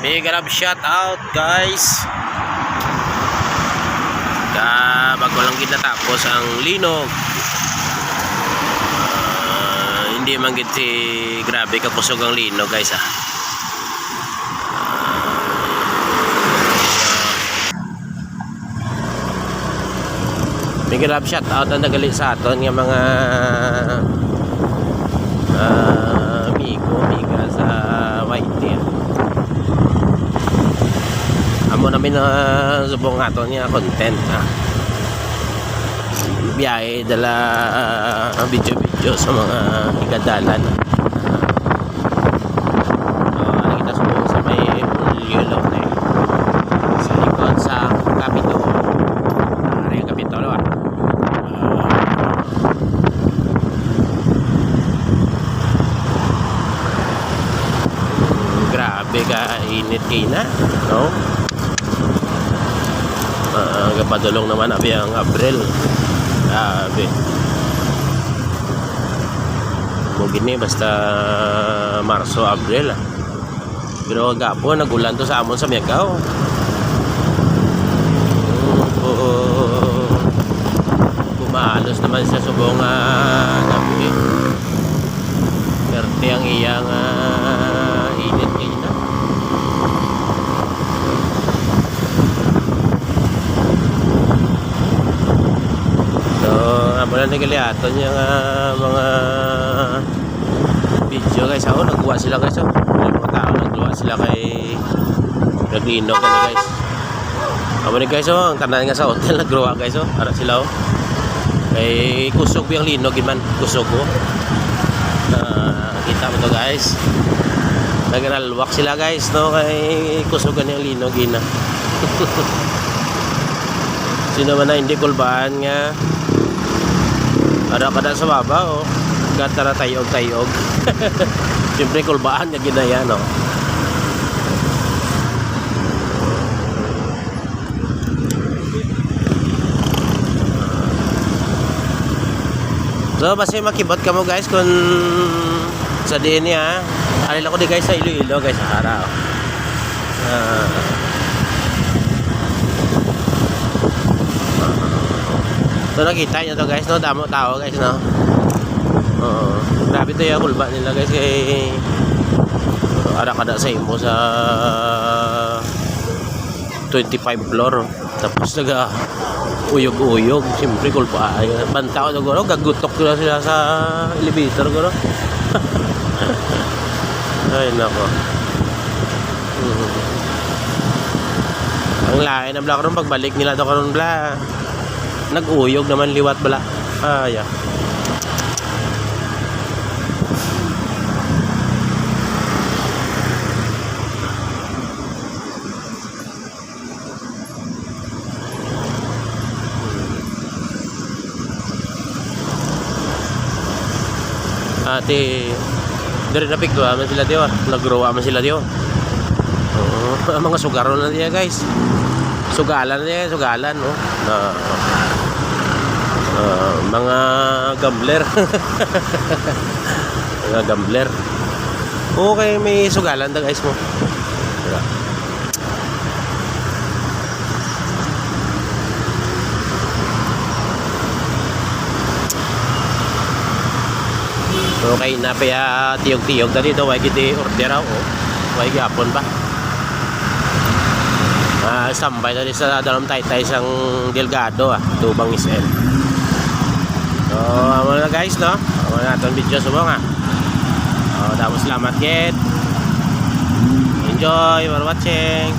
Big love shout out guys. Bago lang ginatapos ang linog. Hindi man gid si grabe kapusog ang linog guys Big love shout out ang nagali sa aton nga mga amiga sa YT. Amo namin na subong aton nga content biyahe dala video sa mga igadalan. Nakita subong sa may Ulyo sa likod sa Capitol. Yung Capitol grabe ka init kina, no? Kapadulong naman abi ang Abril. Grabe. Mugin basta Marso, Abril Pero gapo nagulan to sa amon sa Miagaw. Bumahalos naman siya subong gabi. Perte ang iyang init ngayon Wala nagaliaton yung mga video guys. Nagkuha sila guys. Mga tao nagkuha sila kay naglinog ka na guys. Ni guys ang tanan nga sa hotel nagruwa guys para sila kay kusog yung linog man kusog kita mo to guys. Nagralwak sila guys no kay kusogan yung linog ina. Sino man na hindi kulbaan nga ada kada sa baba gata na tayog siyempre kulbaan nga ginaya no. So basta makibot ka mo guys kung sa diin niya alila ko di guys sa Iloilo guys sa araw So nakita nyo to guys no, damo tao guys no. Grabe to yung kulba nila guys kay ada-kada sa imo sa 25 floor tapos naga uyog-uyog siyempre kulba bantao na guro gagutok na sila sa elevator guro. Ay nako. Ang lain na bla karon pagbalik nila to karon bla nag-uyog naman liwat bala. Ate dari napigwa man sila diyo nagruwa man sila diyo. Mga sugaron na diya guys. Sugalan no. Mga gambler. Mga gambler. Okay, may sugalan da guys mo. Okay na pa tiyog-tiyog dali daw ay gidi order raw way gapon ba. Sambay tadi sa dalam taytay sang Delgado Tubang SM. So amo na guys no. Amo na aton video subong damo salamat yet. Enjoy for watching.